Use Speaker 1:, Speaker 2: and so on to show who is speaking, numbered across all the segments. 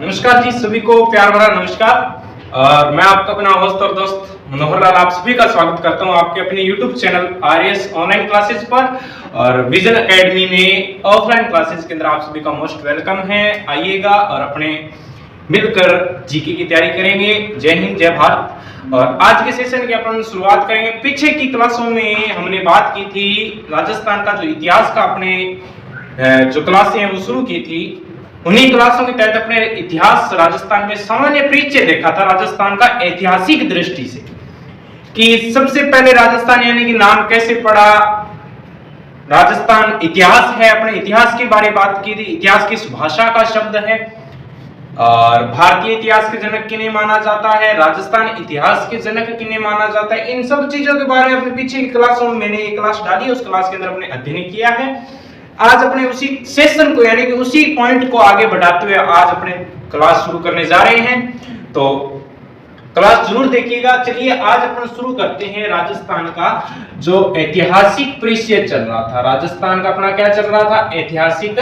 Speaker 1: नमस्कार जी, सभी को प्यार भरा नमस्कार। और मैं आपका अपना होस्ट और दोस्त मनोहर लाल आप सभी का स्वागत करता हूं आपके अपने YouTube channel RS online classes पर और विजन एकेडमी में ऑफलाइन क्लासेस के अंदर आप सभी का मोस्ट वेलकम है। आइएगा और अपने मिलकर जीके की तैयारी करेंगे। जय हिंद, जय भारत। और आज के सेशन की अपन शुरुआत करेंगे। पीछे की क्लासों में हमने बात की थी राजस्थान का जो इतिहास का अपने जो क्लासें हैं वो शुरू की थी। उन्हीं क्लासों के तहत अपने इतिहास राजस्थान में सामान्य परिचय देखा था राजस्थान का ऐतिहासिक दृष्टि से, कि सबसे पहले राजस्थान यानी कि नाम कैसे पड़ा, राजस्थान इतिहास है, अपने इतिहास के बारे में बात की थी। इतिहास किस भाषा का शब्द है और भारतीय इतिहास के जनक किन्हें माना जाता है, राजस्थान इतिहास के जनक किन्हें माना जाता है। इन सब चीजों के बारे में अपने पीछे की क्लासों में मैंने एक क्लास डाली, उस क्लास के अंदर अपने अध्ययन किया है। आज अपने उसी सेशन को यानी कि उसी पॉइंट को आगे बढ़ाते हुए आज अपने क्लास शुरू करने जा रहे हैं, तो क्लास जरूर देखिएगा। चलिए आज अपन शुरू करते हैं। राजस्थान का जो ऐतिहासिक परिचय चल रहा था, राजस्थान का अपना क्या चल रहा था, ऐतिहासिक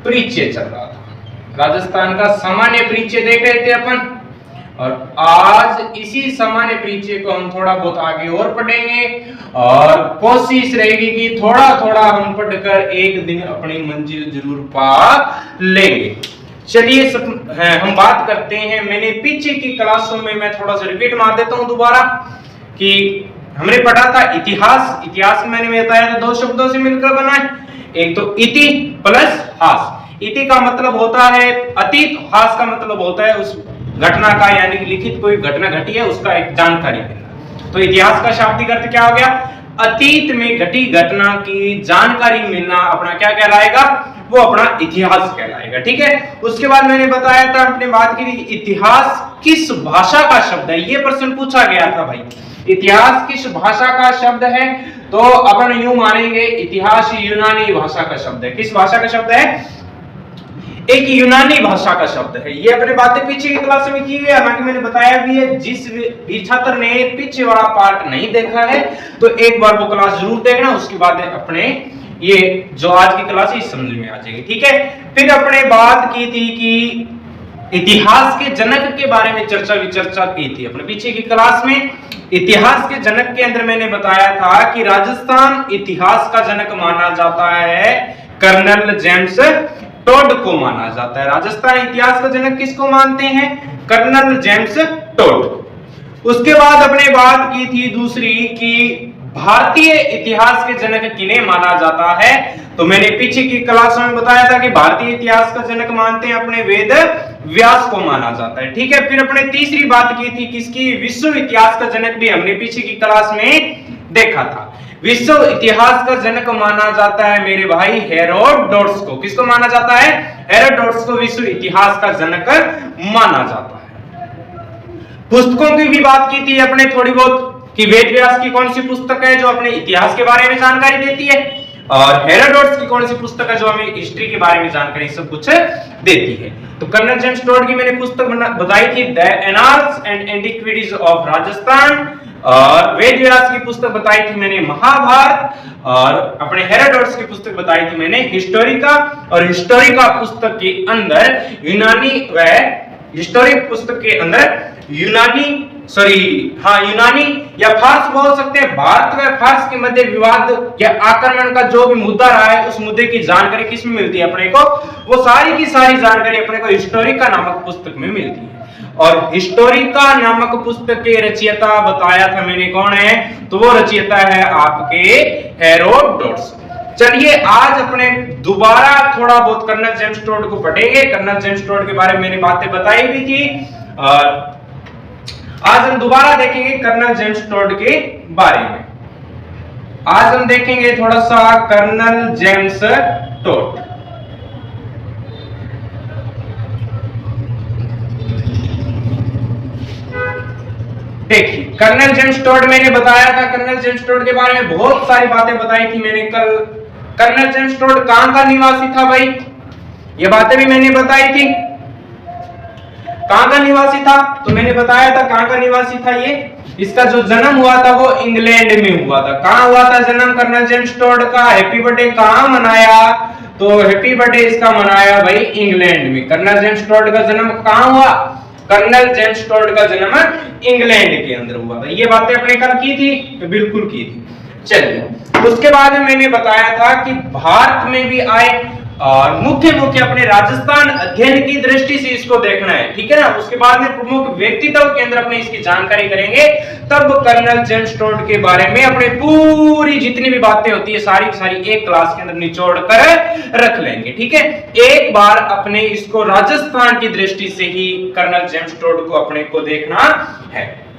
Speaker 1: परिचय चल रहा था। राजस्थान का सामान्य परिचय देख रहे थे अपन, और आज इसी सामान्य परिचय को हम थोड़ा बहुत आगे और पढ़ेंगे और कोशिश रहेगी कि थोड़ा थोड़ा हम पढ़कर एक दिन अपनी मंजिल जरूर पा लेंगे। चलिए हम बात करते हैं। मैंने पीछे की क्लासों में मैं थोड़ा सा रिपीट मार देता हूं दोबारा कि हमने पढ़ा था इतिहास। इतिहास मैंने बताया था दो शब्दों से मिलकर बना है, एक तो इति प्लस हास। इति का मतलब होता है अतीत, हास का मतलब होता है उस घटना का यानी कि लिखित कोई घटना घटी है उसका एक जानकारी मिलना। तो इतिहास का शाब्दिक अर्थ क्या हो गया, अतीत में घटी घटना की जानकारी मिलना अपना क्या कहलाएगा, वो अपना इतिहास कहलाएगा। ठीक है। उसके बाद मैंने बताया था, अपने बात की थी इतिहास किस भाषा का शब्द है। ये प्रश्न पूछा गया था भाई, इतिहास किस भाषा का शब्द है। तो अपन यूं मानेंगे इतिहास यूनानी भाषा का शब्द है। किस भाषा का शब्द है, एक यूनानी भाषा का शब्द है। ये अपने बातें पीछे की क्लास में की हुई है, हालांकि मैंने बताया भी है। जिस भी छात्र ने पीछे वाला पार्ट नहीं देखा है तो एक बार वो क्लास जरूर देखना, उसके बाद अपने ये जो आज की क्लास है समझ में आ जाएगी। ठीक है। फिर अपने बात की थी कि इतिहास के जनक के बारे में चर्चा विचर्चा की थी अपने पीछे की क्लास में। इतिहास के जनक के अंदर मैंने बताया था कि राजस्थान इतिहास का जनक माना जाता है कर्नल जेम्स टोड को माना जाता है। राजस्थान इतिहास का जनक किसको मानते हैं, कर्नल जेम्स टोड। उसके बाद अपने बात की थी दूसरी कि भारतीय इतिहास के जनक किन्हें माना जाता है। तो मैंने पीछे की क्लासों में बताया था कि भारतीय इतिहास का जनक मानते हैं अपने वेद व्यास को माना जाता है। ठीक है। फिर अपने तीसरी बात की थी किसकी, विश्व इतिहास का जनक भी हमने पीछे की क्लास में देखा था। विश्व इतिहास का जनक माना जाता है मेरे भाई हेरोडोटस को। किसको माना जाता है, हेरोडोटस को विश्व इतिहास का जनक माना जाता है। पुस्तकों की भी बात की थी अपने थोड़ी बहुत कि वेद व्यास की कौन सी पुस्तक है जो अपने इतिहास के बारे में जानकारी देती है, और हेरोडोटस की कौन सी पुस्तक है जो हमें हिस्ट्री के बारे में जानकारी सब कुछ देती है। तो कर्नल जेम्स टोड की मैंने पुस्तक बताई थी the annals and antiquities of Rajasthan, और वेद व्यास की पुस्तक बताई थी मैंने महाभारत, और अपने हेरोडोटस की पुस्तक बताई थी मैंने हिस्टोरिका। और हिस्टोरिका पुस्तक के अंदर यूनानी व हिस्टोरिक पुस्तक के अंदर यूनानी या फार्स बोल सकते हैं। भारत व फार्स के मध्य विवाद या आक्रमण का जो भी मुद्दा रहा है उस मुद्दे की जानकारी किसमें मिलती है अपने को, वो सारी की सारी जानकारी अपने को हिस्टोरिका नामक पुस्तक में मिलती है। और हिस्टोरिका नामक पुस्तक के रचयिता बताया था मैंने कौन है, तो वो रचयिता है आपके हेरोडोटस। चलिए आज अपने दोबारा थोड़ा बहुत कर्नल जेम्स टोड को पढ़ेंगे। कर्नल जेम्स टोड के बारे में मैंने बातें बताई भी थी, और आज हम दोबारा देखेंगे कर्नल जेम्स टोड के बारे में। आज हम देखेंगे थोड़ा सा कर्नल जेम्स टोड। देखिए कर्नल जेम्स टोड मैंने बताया था, कर्नल जेम्स टोड के बारे में बहुत सारी बातें बताई थी मैंने कल। कर्नल जेम्स टोड कहां का निवासी था भाई, ये बातें भी मैंने बताई थी। कहां का निवासी था, तो मैंने बताया था कहां का निवासी था ये। इसका जो जन्म हुआ था वो इंग्लैंड में हुआ था। कहां हुआ था जन्म कर्नल जेम्स टोड का, हैप्पी बर्थडे कहां मनाया, तो हैप्पी बर्थडे इसका मनाया भाई इंग्लैंड में। कर्नल जेम्स टोड का जन्म कहां हुआ? कर्नल जेम्स टोड का जन्म इंग्लैंड के अंदर हुआ। ये बातें अपने कल की थी? तो बिल्कुल की थी। चलिए, उसके बाद मैंने बताया था कि भारत में भी आए और मुख्य अपने राजस्थान अध्ययन की दृष्टि से इसको देखना है, ठीक है ना। उसके बाद में प्रमुख व्यक्तित्व के अंदर अपने इसकी जानकारी करेंगे, तब कर्नल जेम्स टोड के बारे में अपने पूरी जितनी भी बातें होती है सारी सारी एक क्लास के अंदर निचोड़ कर रख लेंगे, ठीक है। एक बार अपने इसको राजस्थान की दृष्टि से ही कर्नल जेम्स टोड को अपने को देखना है।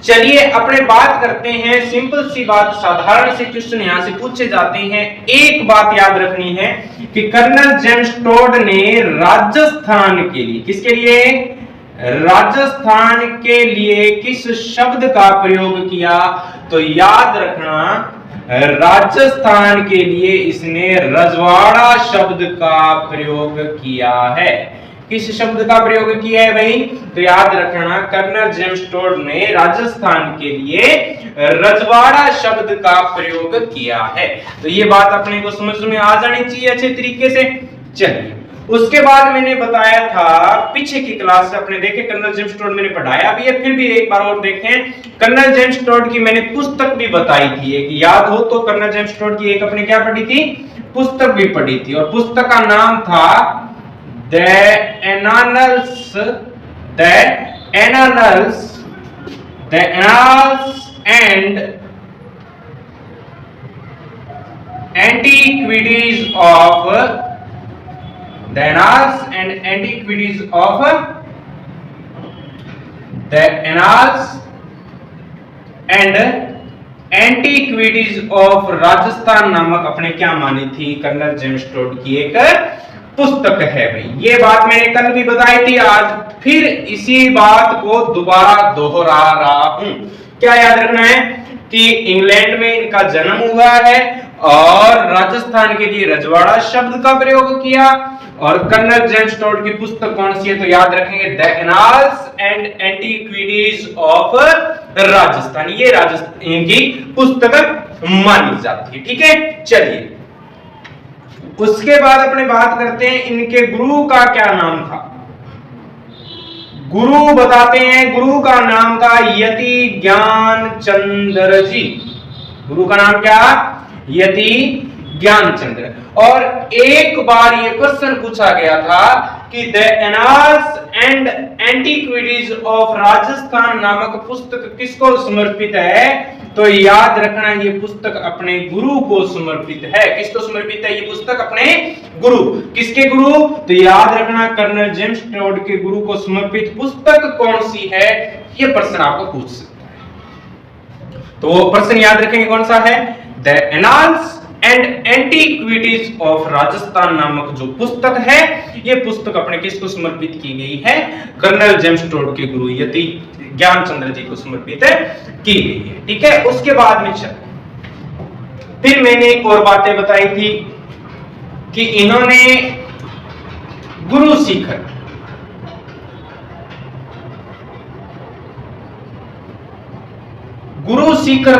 Speaker 1: चलिए अपने बात करते हैं, सिंपल सी बात, साधारण से क्वेश्चन यहां से पूछे जाते हैं। एक बात याद रखनी है कि कर्नल जेम्स टोड ने राजस्थान के लिए, किसके लिए? राजस्थान के लिए किस शब्द का प्रयोग किया? तो याद रखना, राजस्थान के लिए इसने रजवाड़ा शब्द का प्रयोग किया है। किस शब्द का प्रयोग किया है भाई? तो याद रखना, कर्नल जेम्स टोड ने राजस्थान के लिए रजवाड़ा शब्द का प्रयोग किया है। तो ये बात अपने को समझ में आ जानी चाहिए अच्छे तरीके से। चलिए, उसके बाद मैंने बताया था पीछे की क्लास से अपने देखे कर्नल जेम्स टोड मैंने पढ़ाया भी है, फिर भी एक बार और देखें। कर्नल जेम्स टोड की मैंने पुस्तक भी बताई थी, एक याद हो तो कर्नल जेम्स टोड की एक अपने क्या पढ़ी थी? पुस्तक भी पढ़ी थी, और पुस्तक का नाम था The Annals and Antiquities of the Annals and Antiquities of the Annals and Antiquities of Rajasthan नामक अपने क्या मानी थी? कर्नल जेम्स टोड की एक पुस्तक है भाई। ये बात मैंने कल भी बताई थी, आज फिर इसी बात को दोबारा दोहरा रहा हूं। क्या याद रखना है कि इंग्लैंड में इनका जन्म हुआ है और राजस्थान के लिए रजवाड़ा शब्द का प्रयोग किया, और कर्नल जेम्स टोड की पुस्तक कौन सी है? तो याद रखेंगे the annals and antiquities of Rajasthan. ये राजस्थान की पुस्तक मानी जाती है, ठीक है। चलिए, उसके बाद अपने बात करते हैं इनके गुरु का क्या नाम था। गुरु बताते हैं, गुरु का नाम था यति ज्ञानचंद्र जी। गुरु का नाम क्या? यति ज्ञानचंद्र। और एक बार ये प्रश्न पूछा गया था कि the annals and antiquities of Rajasthan नामक पुस्तक किसको समर्पित है? तो याद रखना, ये पुस्तक अपने गुरु को समर्पित है। किसको समर्पित है ये पुस्तक? अपने गुरु। किसके गुरु? तो याद रखना, कर्नल जेम्स टोड के गुरु को समर्पित पुस्तक कौन सी है? ये प्रश्न आपको पूछ सकता है। तो वो प्रश्न याद रखेंगे कौन सा है? The annals and antiquities of Rajasthan नामक जो पुस्तक है, ये पुस्तक अपने किसको समर्पित की गई है? कर्नल जेम्स टोड के गुरु यति ज्ञानचंद्र जी को समर्पित की गई है, ठीक है। उसके बाद में चल, फिर मैंने एक और बातें बताई थी कि इन्होंने गुरु शिखर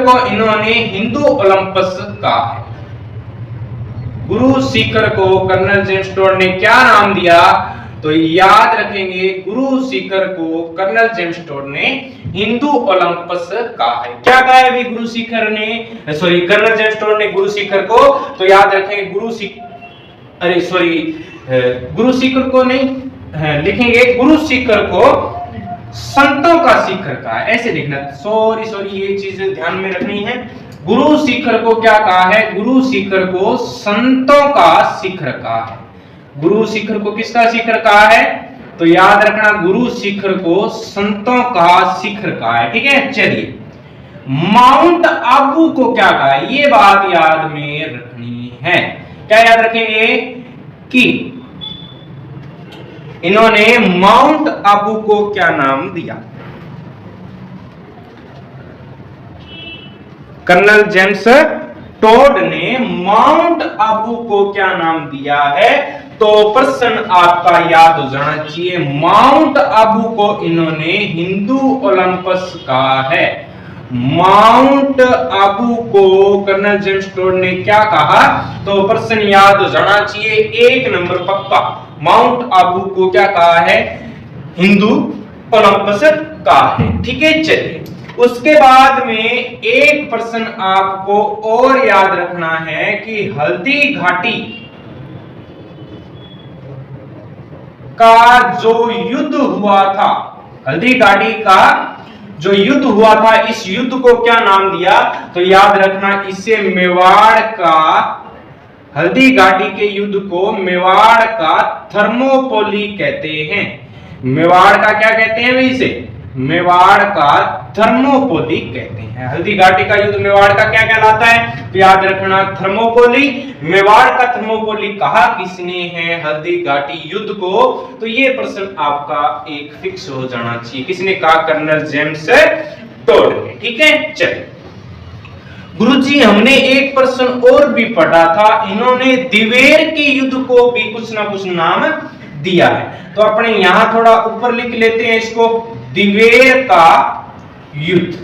Speaker 1: को इन्होंने हिंदू ओलंपस कहा है। गुरु शिखर को कर्नल जेम्स टोड ने क्या नाम दिया? तो याद रखेंगे, गुरु शिखर को कर्नल जेम्स टोड ने हिंदू ओलंपस कहा है। क्या कहा है अभी गुरु शिखर ने? सॉरी, कर्नल जेम्स टोड ने गुरु शिखर को, तो याद रखेंगे गुरु शिखर को नहीं लिखेंगे, गुरु शिखर को संतों का शिखर कहा है, ऐसे लिखना। सॉरी ये चीज ध्यान में रखनी है। गुरु शिखर को क्या कहा है? गुरु शिखर को संतों का शिखर कहा है। गुरु शिखर को किसका शिखर कहा है? तो याद रखना, गुरु शिखर को संतों का शिखर कहा है, ठीक है। चलिए, माउंट आबू को क्या कहा है? ये बात याद में रखनी है। क्या याद रखेंगे कि इन्होंने माउंट आबू को क्या नाम दिया? कर्नल जेम्स टोड ने माउंट आबू को क्या नाम दिया है? तो प्रश्न आपका याद हो जाना चाहिए, माउंट आबू को इन्होंने हिंदू ओलंपस कहा है। माउंट आबू को कर्नल जेम्स टोड ने क्या कहा? तो प्रश्न याद हो जाना चाहिए, 1 नंबर पक्का। माउंट आबू को क्या कहा है? हिंदू ओलंपस कहा है। ठीक है, चलिए उसके बाद में एक प्रश्न आपको और याद रखना है कि हल्दी घाटी का जो युद्ध हुआ था, हल्दी घाटी का जो युद्ध हुआ था, इस युद्ध को क्या नाम दिया? तो याद रखना, इसे मेवाड़ का, हल्दी घाटी के युद्ध को मेवाड़ का थर्मोपोली कहते हैं। मेवाड़ का क्या कहते हैं भाई? इसे मेवाड़ का थर्मोपोली कहते हैं। हल्दी घाटी का युद्ध मेवाड़ का क्या कहलाता है? तो याद रखना, थर्मोपोली। मेवाड़ का थर्मोपोली कहा किसने है हल्दी घाटी युद्ध को? तो ये प्रश्न आपका एक फिक्स हो जाना चाहिए। किसने कहा? कर्नल जेम्स टोड ने। ठीक है, चलिए गुरुजी हमने एक प्रश्न और भी पढ़ा था, इन्होंने दिवेर के युद्ध को भी कुछ ना कुछ नाम दिया है। तो अपने यहां थोड़ा ऊपर लिख लेते हैं इसको, दिवेर का युद्ध।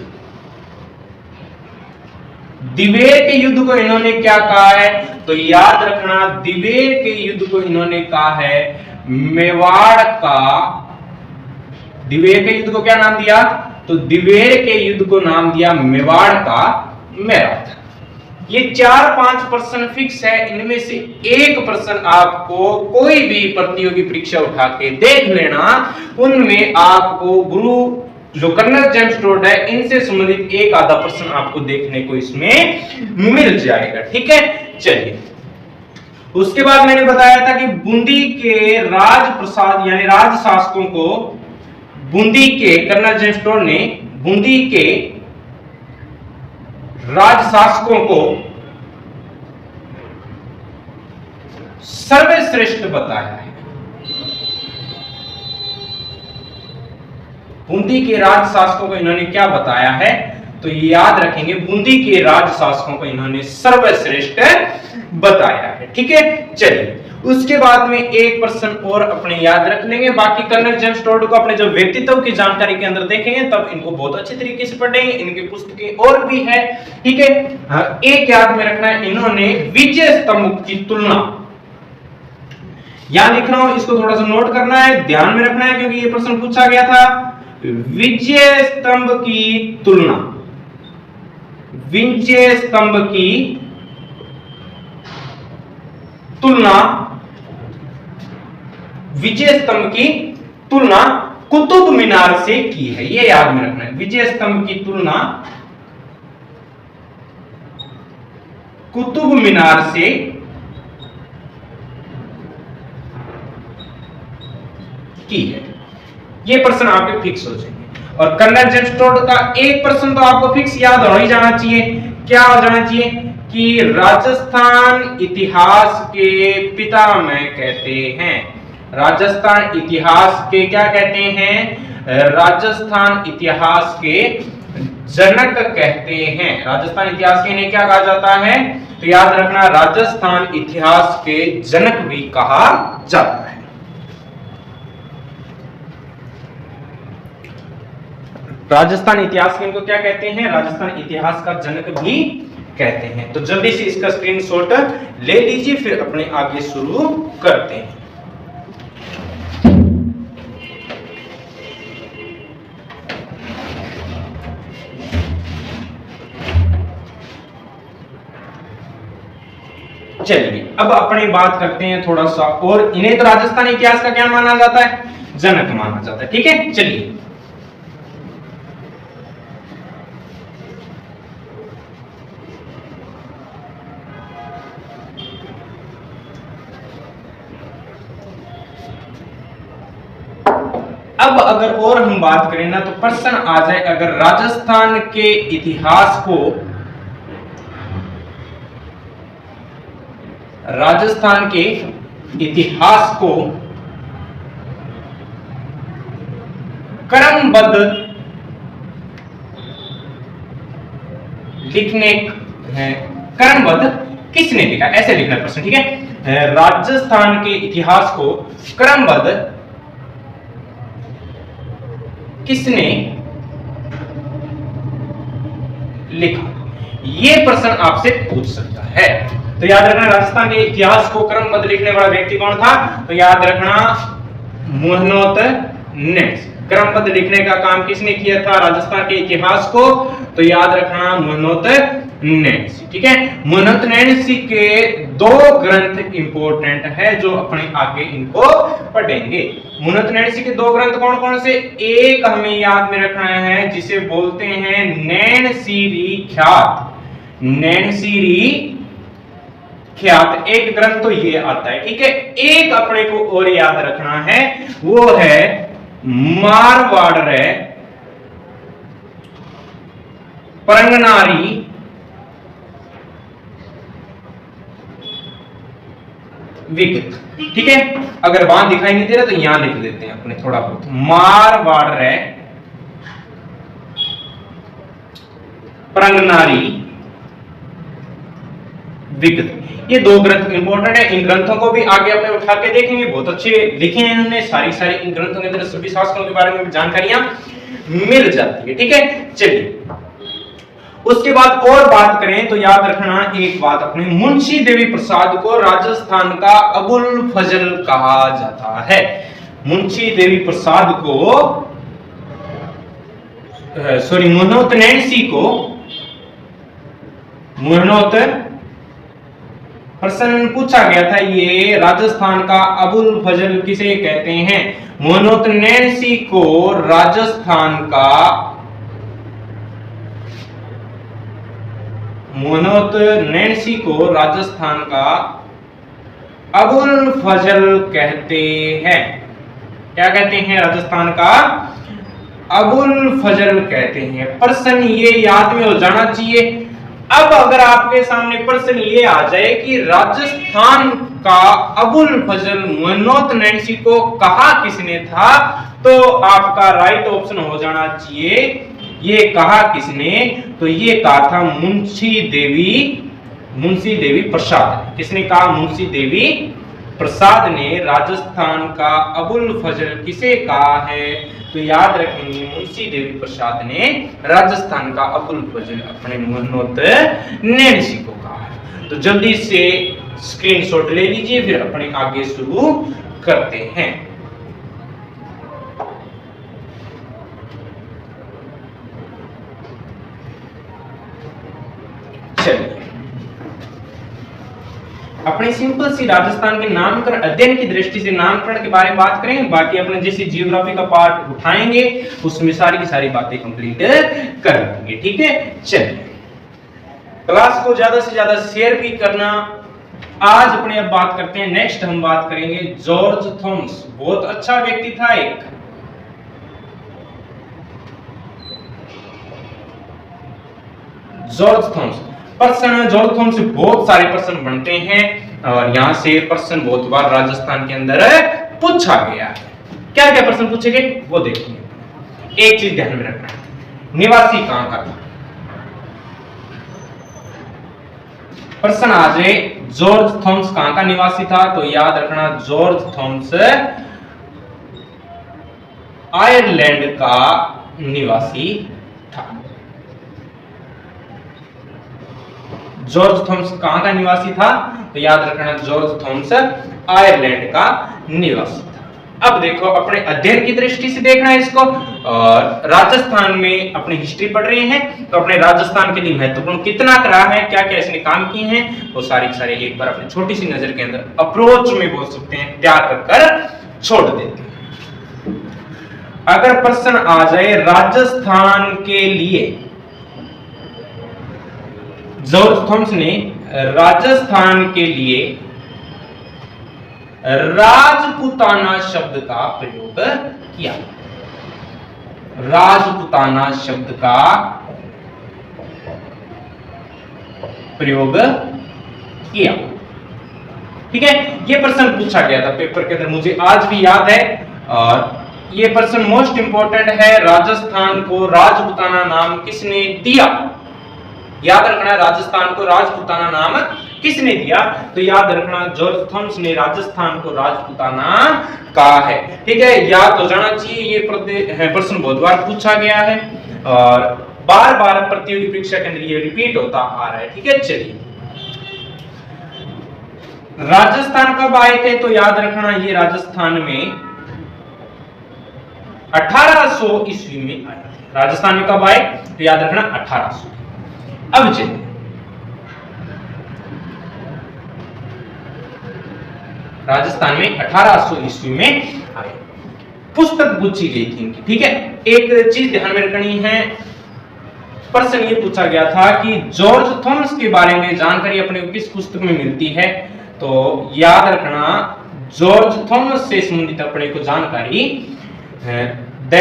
Speaker 1: दिवेर के युद्ध को इन्होंने क्या कहा है? तो याद रखना, दिवेर के युद्ध को इन्होंने कहा है मेवाड़ का। दिवेर के युद्ध को क्या नाम दिया? तो दिवेर के युद्ध को नाम दिया मेवाड़ का मैराथन। ये 4-5 प्रश्न फिक्स है, इनमें से एक प्रश्न आपको कोई भी प्रतियोगी परीक्षा उठा के देख लेना, उनमें आपको गुरु जो कर्नल जेम्स टोड है इनसे संबंधित एक आधा प्रश्न आपको देखने को इसमें मिल जाएगा। ठीक है, चलिए उसके बाद मैंने बताया था कि बूंदी के राजप्रसाद यानी राज शासकों को, बूंदी के कर्नल जेम्स टोड ने बूंदी के राज शासकों को सर्वश्रेष्ठ बताया है। बूंदी के राज शासकों को इन्होंने क्या बताया है? तो याद रखेंगे, बूंदी के राज शासकों को इन्होंने सर्वश्रेष्ठ बताया है। ठीक है, चलिए उसके बाद में एक प्रश्न और अपने याद रख लेंगे। बाकी कर्नल जेम्स टोड को अपने जब व्यक्तित्व की जानकारी के अंदर देखेंगे तब इनको बहुत अच्छे तरीके से पढ़ेंगे। इनकी पुस्तकें और भी है। ठीक है, एक याद में रखना है, इन्होंने विजय स्तंभ की तुलना, यहां लिख रहा हूं, इसको थोड़ा सा नोट करना है, ध्यान में रखना है क्योंकि ये प्रश्न पूछा गया था। विजय स्तंभ की तुलना, विजय स्तंभ की तुलना, विजय स्तंभ की तुलना कुतुब मीनार से की है। ये याद में रखना है, विजय स्तंभ की तुलना कुतुब मीनार से की है। ये प्रश्न आपके फिक्स हो जाएंगे। और कर्नल जेम्स टोड का एक प्रश्न तो आपको फिक्स याद हो ही जाना चाहिए। क्या हो जाना चाहिए कि राजस्थान इतिहास के पितामह कहते हैं। राजस्थान इतिहास के क्या कहते हैं? राजस्थान इतिहास के जनक कहते हैं। राजस्थान इतिहास के इन्हें क्या कहा जाता है? तो याद रखना, राजस्थान इतिहास के जनक भी कहा जाता है। राजस्थान इतिहास के इनको क्या कहते हैं? राजस्थान इतिहास का जनक भी कहते हैं। तो जल्दी से इसका स्क्रीनशॉट ले लीजिए, फिर अपने आगे शुरू करते हैं। चलिए अब अपनी बात करते हैं थोड़ा सा, और इन्हें तो राजस्थान इतिहास का क्या माना जाता है? जनक माना जाता है। ठीक है, चलिए अब अगर और हम बात करें ना तो प्रश्न आ जाए, अगर राजस्थान के इतिहास को, राजस्थान के इतिहास को क्रमबद्ध लिखने है, क्रमबद्ध किसने लिखा? ऐसे लिखना प्रश्न। ठीक है, राजस्थान के इतिहास को क्रमबद्ध किसने लिखा? ये प्रश्न आपसे पूछ सकता है। तो याद रखना राजस्थान के इतिहास को क्रमबद्ध लिखने वाला व्यक्ति कौन था? तो याद रखना मुहन्नोत नैणसी। क्रमबद्ध लिखने का काम किसने किया था राजस्थान के इतिहास को? तो याद रखना मुहन्नोत नैणसी। ठीक है, मुहन्नोत नैणसी के दो ग्रंथ इंपॉर्टेंट है जो अपने आगे इनको पढ़ेंगे। मुहन्नोत नैणसी के दो ग्रंथ कौन कौन से? एक हमें याद में रखना है जिसे बोलते हैं नैणसीरी ख्यात। नैणसीरी ख्यात एक ग्रंथ तो ये आता है। ठीक है, एक अपने को और याद रखना है, वो है मारवाड़ परंगनारी विगत। ठीक है, अगर वहां दिखाई नहीं दे रहा तो यहां लिख देते हैं अपने थोड़ा बहुत। मारवाड़ परंगनारी विगत, ये दो ग्रंथ इंपॉर्टेंट है। इन ग्रंथों को भी आगे अपने उठा के देखेंगे, बहुत अच्छे लिखे हैं इन्होंने। सारी इन ग्रंथों के अंदर सभी शासकों के बारे में जानकारियां मिल जाती है। ठीक है, चलिए उसके बाद और बात करें तो याद रखना एक बात, अपने मुंशी देवी प्रसाद को राजस्थान का अबुल फजल कहा जाता है। मुंशी देवी प्रसाद को मुहन्नोत नैणसी को मुहन्नोत प्रश्न पूछा गया था, ये राजस्थान का अबुल फजल किसे कहते हैं? मुहन्नोत नैणसी को राजस्थान का मुहन्नोत नैणसी को राजस्थान का अबुल फजल कहते हैं। क्या कहते हैं? राजस्थान का अबुल फजल कहते हैं। प्रश्न ये याद में हो जाना चाहिए। अब अगर आपके सामने प्रश्न ये आ जाए कि राजस्थान का अबुल फजल मुहन्नोत नैणसी को कहा किसने था, तो आपका राइट ऑप्शन हो जाना चाहिए ये कहा किसने? तो ये कहा था मुंशी देवी प्रसाद। किसने कहा? मुंशी देवी प्रसाद ने राजस्थान का अबुल फजल किसे कहा है? तो याद रखेंगे मुंशी देवी प्रसाद ने राजस्थान का अबुल फजल अपने मुहन्नोत नैणसी को कहा है। तो जल्दी से स्क्रीनशॉट ले लीजिए, फिर अपने आगे शुरू करते हैं। चलिए अपने सिंपल सी राजस्थान के नामकरण अध्ययन की दृष्टि से नामकरण के बारे में बात करेंगे। बाकी अपने जैसे जियोग्राफी का पार्ट उठाएंगे उसमें सारी की सारी बातें कंप्लीट कर लेंगे। ठीक है, चलिए क्लास को ज्यादा से ज्यादा शेयर भी करना। आज अपने अब बात करते हैं, नेक्स्ट हम बात करेंगे जॉर्ज थॉमस। बहुत अच्छा व्यक्ति था एक। जॉर्ज थॉमस प्रश्न, जॉर्ज थॉमस से बहुत सारे प्रश्न बनते हैं और यहां से प्रश्न बहुत बार राजस्थान के अंदर पूछा गया है। क्या क्या प्रश्न पूछे गए वो देखिए। एक चीज ध्यान में रखना, निवासी कहां का था? प्रश्न आ जाए जॉर्ज थॉमस कहां का निवासी था, तो याद रखना जॉर्ज थॉमस आयरलैंड का निवासी था। जॉर्ज थॉमस कहां का निवासी था? तो याद रखना जॉर्ज थॉमस आयरलैंड का निवासी था। अब देखो अपने अध्ययन की दृष्टि से देखना है इसको, और राजस्थान में अपनी हिस्ट्री पढ़ रहे हैं तो अपने राजस्थान के लिए महत्वपूर्ण कितना रहा है, क्या क्या इसने काम किए हैं, वो सारे सारे एक बार अपनी छोटी सी नजर के अंदर अप्रोच में बोल सकते हैं तैयार कर छोड़ देते हैं। अगर प्रश्न आ जाए राजस्थान के लिए, जॉर्ज थॉमस ने राजस्थान के लिए राजपुताना शब्द का प्रयोग किया। राजपुताना शब्द का प्रयोग किया। ठीक है, यह प्रश्न पूछा गया था पेपर के अंदर, मुझे आज भी याद है। और यह प्रश्न मोस्ट इंपोर्टेंट है, राजस्थान को राजपुताना नाम किसने दिया? याद रखना राजस्थान को राजपुताना नाम किसने दिया? तो याद रखना जॉर्ज थॉमस ने राजस्थान को राजपुताना कहा है। ठीक है, याद हो जाना चाहिए, ये प्रश्न बहुत बार पूछा गया है। और बार बार प्रतियोगी परीक्षा के अंदर ये रिपीट होता आ रहा है। ठीक है, चलिए राजस्थान कब आए थे, तो याद रखना ये राजस्थान में 1800 ईस्वी में आए थे। राजस्थान में कब आए, तो याद रखना 1800। अब चलिए राजस्थान में 1800 ईस्वी में आए, पुस्तक पूछी गई थी इनकी। ठीक है, एक चीज ध्यान में रखनी है, प्रश्न ये पूछा गया था कि जॉर्ज थॉमस के बारे में जानकारी अपने को किस पुस्तक में मिलती है, तो याद रखना जॉर्ज थॉमस से संबंधित अपने को जानकारी the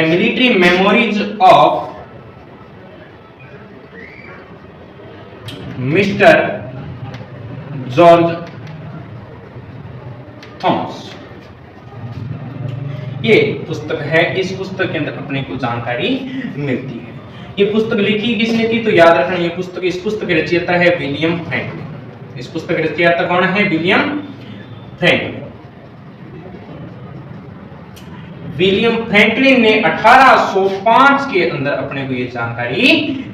Speaker 1: military memories of mister George Thomas, ये पुस्तक है। इस पुस्तक के अंदर अपने को जानकारी मिलती है। ये पुस्तक लिखी किसने थी, तो याद रखना ये पुस्तक, इस पुस्तक के रचयिता है विलियम फ्रैंकलिन। इस पुस्तक के रचयिता कौन है, विलियम फ्रैंकलिन। विलियम फ्रैंकलिन ने 1805 के अंदर अपने को ये जानकारी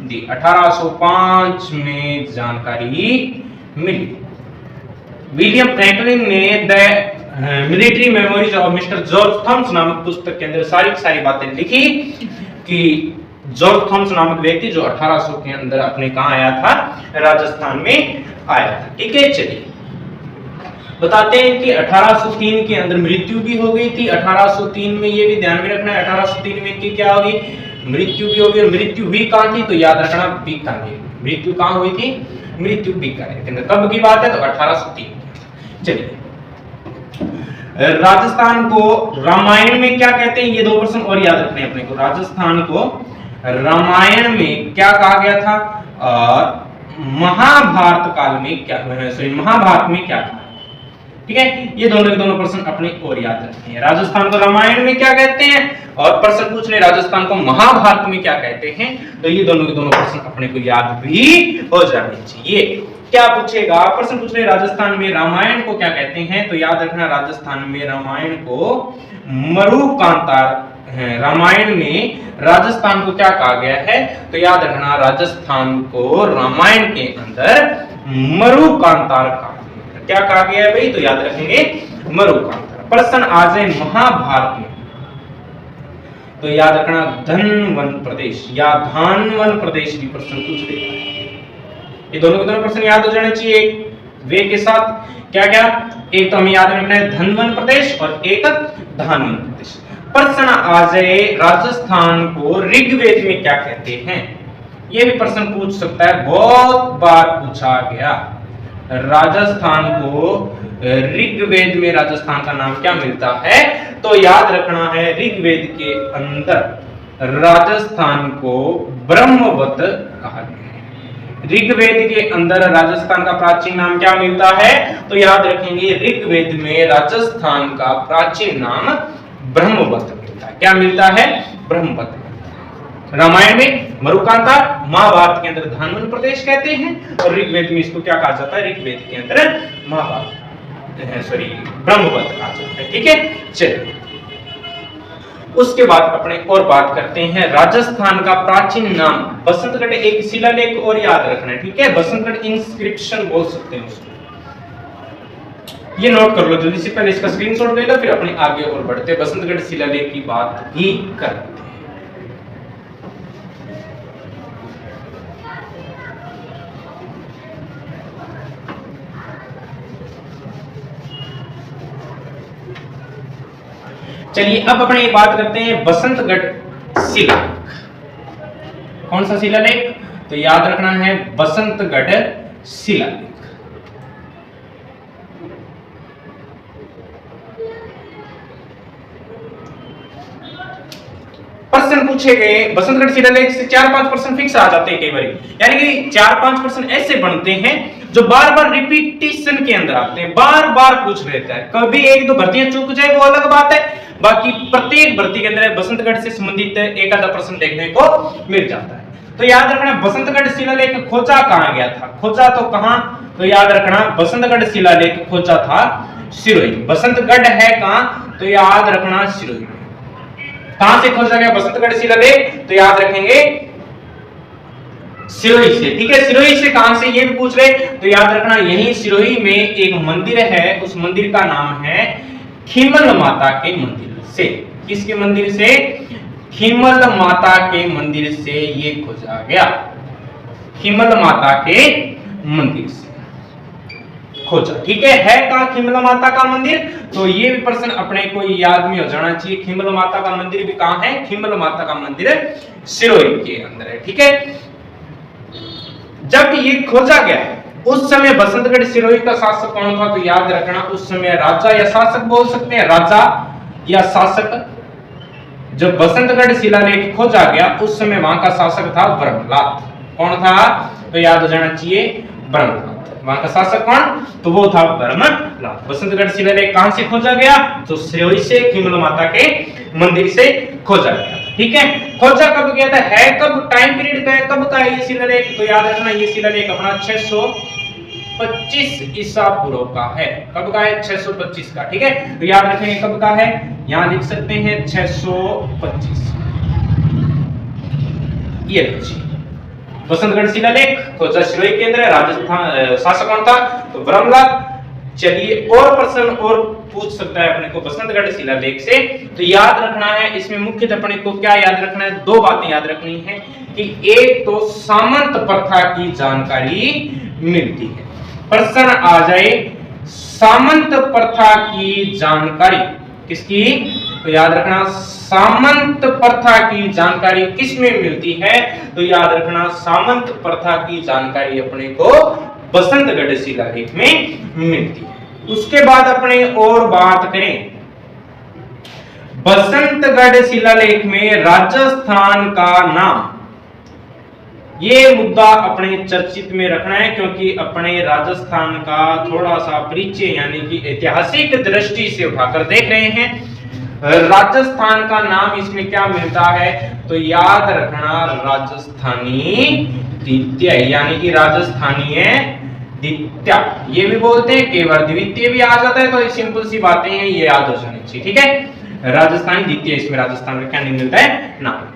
Speaker 1: दी। 1805 में जानकारी मिली। विलियम फ्रैंकलिन ने the military memories of mister George Thomas नामक पुस्तक के अंदर सारी बातें लिखी कि जॉर्ज थॉमस नामक व्यक्ति जो 1800 के अंदर अपने कहां आया था, राजस्थान में आया था। ठीक है, चलिए बताते हैं कि 1803 के अंदर मृत्यु भी हो गई थी। 1803 में ये भी ध्यान में रखना है, 1803 में इनकी क्या होगी, मृत्यु भी होगी। मृत्यु हुई कहां थी, तो याद रखना बीकानेर। मृत्यु कहां हुई थी, मृत्यु बीकानेर के अंदर। कब की बात है, तो 1803। चलिए राजस्थान को रामायण में क्या कहते हैं, ये 2 प्रश्न और याद रखने अपने को। राजस्थान को रामायण में क्या कहा गया था और महाभारत काल में क्या, महाभारत में क्या कहा। ठीक है, ये दोनों के दोनों प्रश्न अपने और याद रखते हैं। राजस्थान को रामायण में क्या कहते हैं और प्रश्न पूछ रहे राजस्थान को महाभारत में क्या कहते हैं, तो ये दोनों के दोनों प्रश्न अपने को याद भी हो जाने चाहिए। क्या पूछेगा, प्रश्न पूछ रहे राजस्थान में रामायण को क्या कहते हैं, तो याद रखना राजस्थान में रामायण को मरुकांतार है। रामायण में राजस्थान को क्या कहा गया है, तो याद रखना राजस्थान को रामायण के अंदर मरुकांतार कहा गया। क्या कहा गया है भाई, तो याद रखेंगे मरुकांतार। प्रश्न आ जाए महाभारत में, तो याद रखना धनवन प्रदेश या धानवन प्रदेश भी प्रश्न पूछ लेता है। ये दोनों के दोनों प्रश्न याद हो जाने चाहिए वे के साथ। क्या क्या, एक तो हमें याद रखना है धनवन प्रदेश और एक धानवन प्रदेश। प्रश्न आ जाए राजस्थान को ऋग्वेद में क्या कहते हैं, ये भी प्रश्न पूछ सकता है, बहुत बार पूछा गया। राजस्थान को ऋग्वेद में राजस्थान का नाम क्या मिलता है, तो याद रखना है ऋग्वेद के अंदर राजस्थान को ब्रह्मवत कहा गया। ऋग्वेद के अंदर राजस्थान का प्राचीन नाम क्या मिलता है, तो याद रखेंगे ऋग्वेद में राजस्थान का प्राचीन नाम ब्रह्मवत मिलता है। क्या मिलता है, ब्रह्मवत। रामायण में मरुकांतार, महाभारत के अंदर धानवन प्रदेश कहते हैं और ऋग्वेद में इसको क्या कहा जाता है, ऋग्वेद के अंदर ब्रह्मवत कहा जाता है। ठीक है, चलिए उसके बाद अपने और बात करते हैं राजस्थान का प्राचीन नाम बसंतगढ़। एक शिलालेख और याद रखना है। ठीक है, बसंतगढ़ इंस्क्रिप्शन बोल सकते हैं उसको, ये नोट कर लो जल्दी से, पहले इसका स्क्रीनशॉट ले लो, फिर अपने आगे और बढ़ते बसंतगढ़ शिलालेख की बात भी करते हैं। चलिए अब अपने बात करते हैं बसंतगढ़ शिलालेख। कौन सा शिलालेख, तो याद रखना है बसंतगढ़ शिलालेख। प्रश्न पूछे गए बसंतगढ़ शिलालेख से 4-5 प्रश्न फिक्स आ जाते हैं कई बार, यानी कि 4-5 प्रश्न ऐसे बनते हैं जो बार बार रिपीटिशन के अंदर आते हैं, बार बार पूछ रहता है। कभी एक दो भर्तियां चूक जाए वो अलग बात है, बाकी प्रत्येक भर्ती के अंदर बसंतगढ़ से संबंधित एक आधा प्रश्न देखने को मिल जाता है। तो याद रखना बसंतगढ़ शिलालेख खोजा कहां गया था, खोजा तो कहां, तो याद रखना बसंतगढ़ शिलालेख खोजा था सिरोही। बसंतगढ़ है कहां, तो याद रखना सिरोही। कहां से खोजा गया बसंतगढ़ शिलालेख, तो याद रखेंगे सिरोही से। ठीक है, सिरोही से कहां से ये भी पूछ रहे, तो याद रखना यही सिरोही में एक मंदिर है, उस मंदिर का नाम है खीमल माता के मंदिर से। किसके मंदिर से, खीमल माता के मंदिर से ये खोजा गया, खीमल माता के मंदिर से खोजा। ठीक है कहां खीमल माता का मंदिर, तो ये भी प्रश्न अपने को याद में हो जाना चाहिए। खीमल माता का मंदिर भी कहां है, खीमल माता का मंदिर सिरोही के अंदर है। ठीक है, जब ये खोजा गया उस समय बसंतगढ़ सिरोही का शासक कौन था, तो याद रखना उस समय राजा या शासक बोल सकते हैं, राजा या शासक। जब बसंतगढ़ शिलालेख खोजा गया उस समय वहां का शासक था ब्रह्मलात। कौन था, तो याद हो जाना चाहिए ब्रह्मलात। वहां का शासक कौन, तो वो था ब्रह्मलात। बसंतगढ़ शिलालेख कहां से खोजा गया, तो सिरोही से, खीमल माता के मंदिर से खोजा गया। ठीक है, खोजा कब गया था, है कब, टाइम पीरियड का है, कब का है ये शिलालेख, तो याद रखना ये शिलालेख अपना 625 ईसा पूर्व का है। कब का है, 625 का। ठीक है, तो याद रखेंगे कब का है, यहां लिख सकते हैं 625। ये लीजिए बसंतगढ़ शिलालेख खोजा सिरोही केंद्र, राजस्थान शासक कौन था, तो ब्रह्मलात। चलिए और प्रश्न और पूछ सकता है अपने को बसंतगढ़ शिलालेख से, तो याद रखना है इसमें मुख्यतः अपने को क्या याद रखना है, दो बातें याद रखनी है कि एक तो सामंत प्रथा की जानकारी मिलती है। प्रश्न आ जाए सामंत प्रथा की जानकारी किसकी, तो याद रखना सामंत प्रथा की जानकारी किसमें मिलती है, तो याद रखना सामंत प्रथा की जानकारी अपने को बसंतगढ़ शिलालेख में मिलती है। उसके बाद अपने और बात करें बसंतगढ़ शिलालेख में राजस्थान का नाम, ये मुद्दा अपने चर्चित में रखना है क्योंकि अपने राजस्थान का थोड़ा सा परिचय यानी कि ऐतिहासिक दृष्टि से उठाकर देख रहे हैं। राजस्थान का नाम इसमें क्या मिलता है, तो याद रखना राजस्थानी द्वितीय यानी कि राजस्थानीय द्वितीय, ये भी बोलते हैं, केवल द्वितीय भी आ जाता है, तो सिंपल सी बातें हैं ये याद हो जानी चाहिए। ठीक है, राजस्थानी द्वितीय, इसमें राजस्थान का क्या नहीं मिलता है, नाम।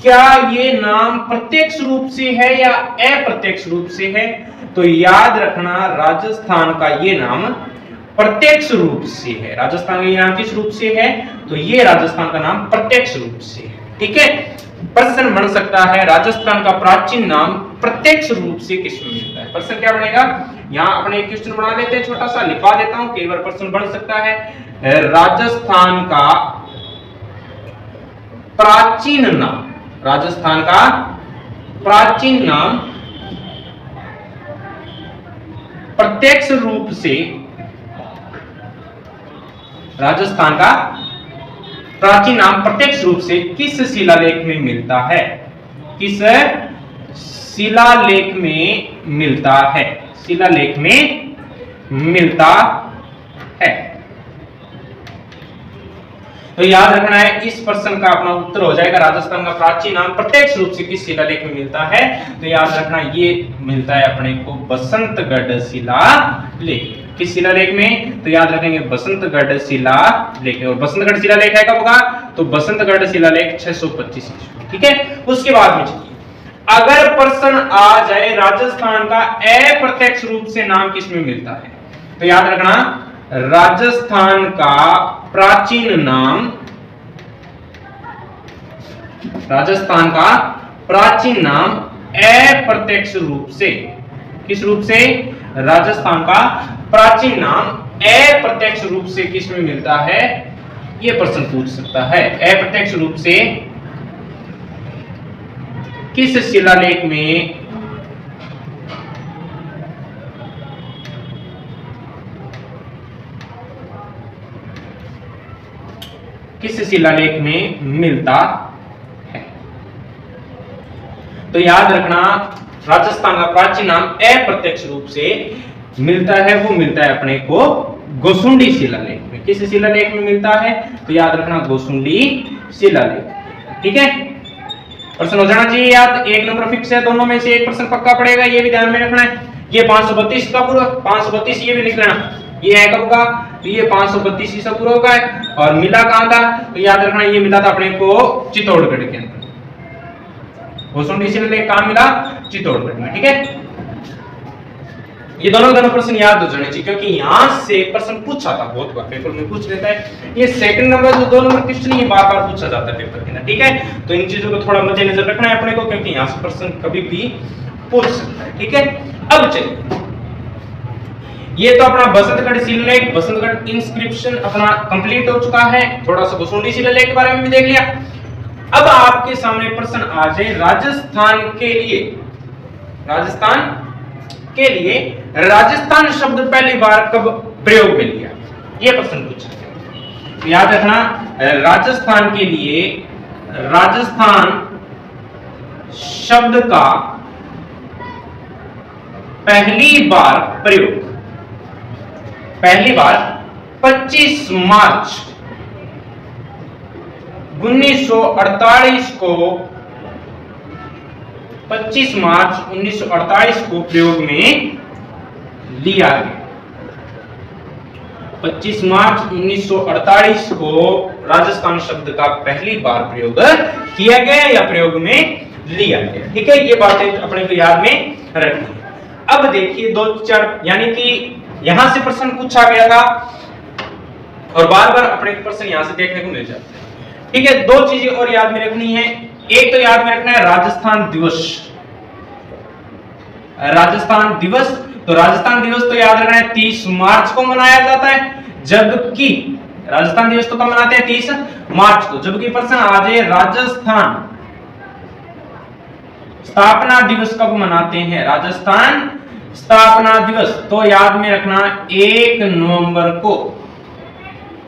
Speaker 1: क्या ये नाम प्रत्यक्ष रूप से है या अप्रत्यक्ष रूप से है, तो याद रखना राजस्थान का ये नाम प्रत्यक्ष रूप से है। राजस्थान का ये नाम किस रूप से है, तो ये राजस्थान का नाम प्रत्यक्ष रूप से है। ठीक है, प्रश्न बन सकता है राजस्थान का प्राचीन नाम प्रत्यक्ष रूप से किसमें मिलता है। प्रश्न क्या बनेगा, यहाँ अपने एक क्वेश्चन बना लेते हैं, छोटा सा लिखवा देता हूं, कई बार प्रश्न बन सकता है। राजस्थान का प्राचीन नाम, राजस्थान का प्राचीन नाम प्रत्यक्ष रूप से, राजस्थान का प्राचीन नाम प्रत्यक्ष रूप से किस शिलालेख में मिलता है, किस शिलालेख में मिलता है, शिलालेख में मिलता है। तो याद रखना है इस प्रश्न का अपना उत्तर हो जाएगा राजस्थान का प्राचीन नाम प्रत्यक्ष रूप से किस शिलालेख में मिलता है, तो याद रखना ये मिलता है अपने को बसंतगढ़ शिलालेख। किस शिलालेख में, तो याद रखेंगे बसंतगढ़ शिलालेख। और बसंतगढ़ शिलालेख है कब का, तो बसंतगढ़ शिलालेख 625। ठीक है, उसके बाद में चलिए अगर प्रश्न आ जाए राजस्थान का अप्रत्यक्ष रूप से नाम किसमें मिलता है, तो याद रखना राजस्थान का प्राचीन नाम, राजस्थान का प्राचीन नाम अप्रत्यक्ष रूप से, किस रूप से, राजस्थान का प्राचीन नाम अप्रत्यक्ष रूप से किसमें मिलता है, यह प्रश्न पूछ सकता है। अप्रत्यक्ष रूप से किस शिलालेख में मिलता है, तो याद रखना राजस्थान का प्राचीन नाम अप्रत्यक्ष रूप से मिलता है, वो मिलता है अपने को गोसुंडी शिलालेख में। किस शिलालेख में मिलता है, तो याद रखना गोसुंडी शिलालेख। ठीक है, प्रश्न हो जाना चाहिए याद। एक नंबर फिक्स है, दोनों में से एक प्रश्न पक्का पड़ेगा, ये भी ध्यान में रखना है। ये 532 का पूरा 532 ये भी लिख लेना, ये है कब का, तो ये 532 ईसा पूर्व का है। और मिला कहां था, तो याद रखना ये मिला था अपने को चित्तौड़गढ़ के अंदर, भूसुंडी शिलालेख कहां मिला, चित्तौड़गढ़ में। ठीक है, ये दोनों प्रश्न याद हो जाने चाहिए, क्योंकि यहां से प्रश्न पूछा था, बहुत बार पेपर में पूछ लेता है। ये सेकंड नंबर जो 2 नंबर क्वेश्चन ये बार बार पूछा जाता है पेपर के अंदर। ठीक है, तो इन चीजों को थोड़ा मद्देनजर रखना है अपने को, क्योंकि यहां से प्रश्न कभी भी पूछ सकता है। ठीक है, अब चलिए, ये तो अपना बसंतगढ़ शिलालेख, बसंतगढ़ इंस्क्रिप्शन अपना कंप्लीट हो चुका है। थोड़ा सा भूसुंडी शिलालेख के बारे में भी देख लिया। अब आपके सामने प्रश्न आ जाए राजस्थान के लिए, राजस्थान के लिए राजस्थान शब्द पहली बार कब प्रयोग में लिया, ये प्रश्न पूछा गया। याद रखना, राजस्थान के लिए राजस्थान शब्द का पहली बार प्रयोग, पहली बार 25 मार्च 1948 को, 25 मार्च 1948 को प्रयोग में लिया गया। 25 मार्च 1948 को राजस्थान शब्द का पहली बार प्रयोग किया गया या प्रयोग में लिया गया। ठीक है, ये बातें अपने को याद में रखनी है। अब देखिए 2-4, यानी कि यहां से प्रश्न पूछा गया था और बार बार अपने प्रश्न यहां से देखने को मिल जाते हैं। ठीक है, 2 चीजें और याद में रखनी है। एक तो याद में रखना है राजस्थान दिवस, राजस्थान दिवस, तो राजस्थान दिवस तो याद रखना है 30 मार्च को मनाया जाता है, जबकि राजस्थान दिवस तो कब मनाते हैं, 30 मार्च को। जबकि प्रश्न आ जाए राजस्थान स्थापना दिवस कब मनाते हैं, राजस्थान स्थापना दिवस तो याद में रखना 1 नवंबर को,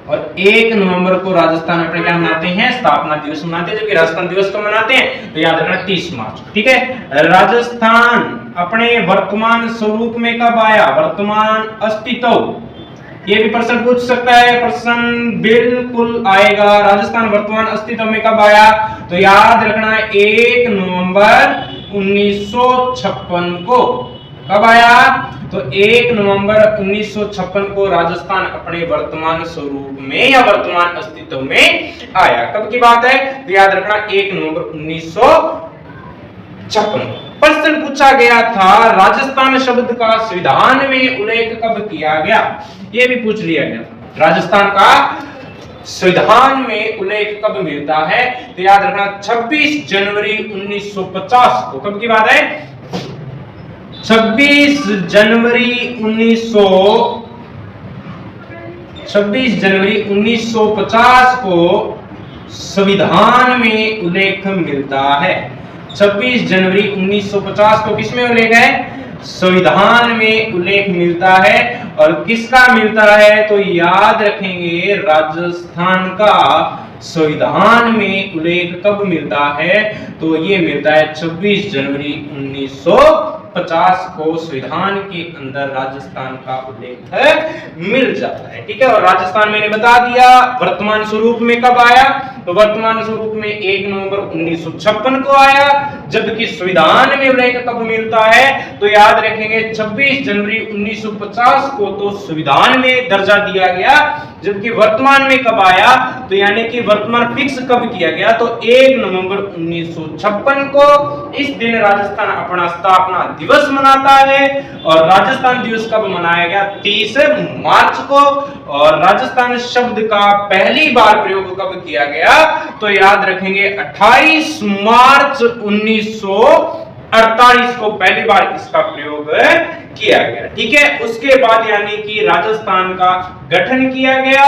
Speaker 1: और 1 नवंबर को राजस्थान अपने क्या मनाते हैं, स्थापना दिवस मनाते हैं। जबकि राजस्थान दिवस को मनाते हैं तो याद रखना 30 मार्च। ठीक है, राजस्थान अपने वर्तमान स्वरूप में कब आया, वर्तमान अस्तित्व, ये भी प्रश्न पूछ सकता है, प्रश्न बिल्कुल आएगा। राजस्थान वर्तमान अस्तित्व में कब आया, तो याद रखना 1 नवंबर 1956 को। कब आया, तो 1 नवंबर 1956 को राजस्थान अपने वर्तमान स्वरूप में या वर्तमान अस्तित्व में आया। कब की बात है, तो याद रखना 1 नवंबर 1956। प्रश्न पूछा गया था राजस्थान शब्द का संविधान में उल्लेख कब किया गया, ये भी पूछ लिया गया। राजस्थान का संविधान में उल्लेख कब मिलता है, तो याद रखना 26 जनवरी 1950 को। कब की बात है, 26 जनवरी 1950 को संविधान में उल्लेख मिलता है। 26 जनवरी 1950 को किसमें उल्लेख है, संविधान में उल्लेख मिलता है। और किसका मिलता है, तो याद रखेंगे राजस्थान का संविधान में उल्लेख कब मिलता है, तो ये मिलता है 26 जनवरी 1950 को संविधान के अंदर राजस्थान का उल्लेख मिल जाता है। ठीक है, और राजस्थान मैंने बता दिया वर्तमान स्वरूप में कब आया, तो वर्तमान स्वरूप में 1 नवंबर 1956 को आया। जबकि संविधान में उल्लेख कब मिलता है, तो याद रखेंगे 26 जनवरी 1950 को तो संविधान में दर्जा दिया गया। जबकि वर्तमान में कब आया, तो यानी कि वर्तमान फिक्स कब किया गया, तो 1 नवंबर 1956 को। इस दिन राजस्थान अपना स्थापना दिवस मनाता है। और राजस्थान दिवस कब मनाया गया, 30 मार्च को। और राजस्थान शब्द का पहली बार प्रयोग कब किया गया, तो याद रखेंगे 28 मार्च 1948 को पहली बार इसका प्रयोग किया गया। ठीक है, उसके बाद यानी कि राजस्थान का गठन किया गया।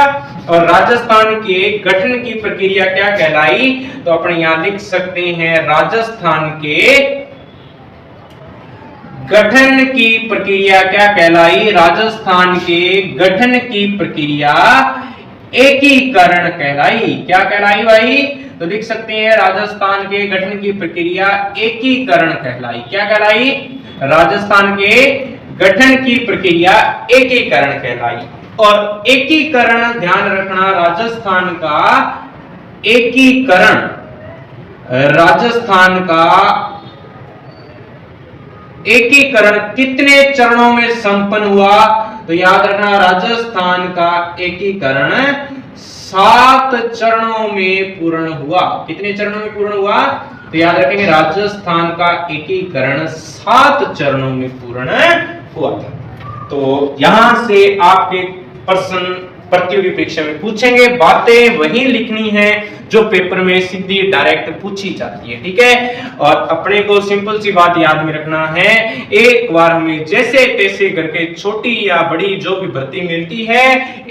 Speaker 1: और राजस्थान के गठन की प्रक्रिया क्या कहलाई, तो अपने यहां लिख सकते हैं राजस्थान के गठन की प्रक्रिया क्या कहलाई, राजस्थान के गठन की प्रक्रिया एकीकरण कहलाई। क्या कहलाई भाई, तो लिख सकते हैं राजस्थान के गठन की प्रक्रिया एकीकरण कहलाई। क्या कहलाई, राजस्थान के गठन की प्रक्रिया एकीकरण कहलाई। और एकीकरण ध्यान रखना, राजस्थान का एकीकरण, राजस्थान का एकीकरण कितने चरणों में संपन्न हुआ? तो याद रखना, राजस्थान का एकीकरण 7 चरणों में पूर्ण हुआ। कितने चरणों में पूर्ण हुआ? तो याद रखेंगे, राजस्थान का एकीकरण 7 चरणों में पूर्ण हुआ था। तो यहां से आपके प्रश्न प्रतियोगी परीक्षा में पूछेंगे, बातें वही लिखनी है जो पेपर में सीधी डायरेक्ट पूछी जाती है, ठीक है। और अपने को सिंपल सी बात याद में रखना है, एक बार हमें जैसे तैसे करके छोटी या बड़ी जो भी भर्ती मिलती है,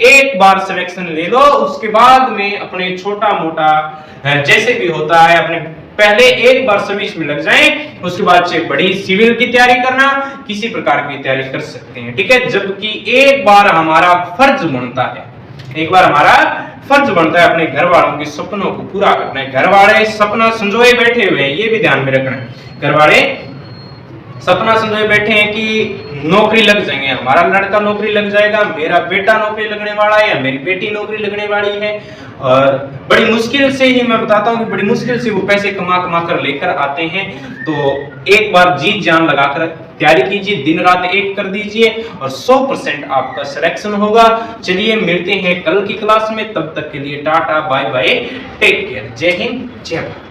Speaker 1: एक बार सिलेक्शन ले लो, उसके बाद में अपने छोटा मोटा जैसे भी होता है अपने पहले एक बार सर्विस में लग जाएं, उसके बाद से बड़ी सिविल की तैयारी करना, किसी प्रकार की तैयारी कर सकते हैं, ठीक है। जबकि एक बार हमारा फर्ज बनता है, एक बार हमारा फर्ज बनता है अपने घर वालों के सपनों को पूरा करना है। घर वाले सपना संजोए बैठे हुए हैं, ये भी ध्यान में रखना है। घर वाले सपना संजोए बैठे हैं कि नौकरी लग जाएंगे, हमारा लड़का नौकरी लग जाएगा, मेरा बेटा नौकरी लगने वाला है या मेरी बेटी नौकरी लगने वाली है। और बड़ी मुश्किल से ही, मैं बताता हूँ कि बड़ी मुश्किल से वो पैसे कमा कमा कर लेकर आते हैं। तो एक बार जी जान लगाकर तैयारी कीजिए, दिन रात एक कर दीजिए और 100% आपका सिलेक्शन होगा। चलिए मिलते हैं कल की क्लास में, तब तक के लिए टाटा बाय बाय, टेक केयर, जय हिंद जय भारत।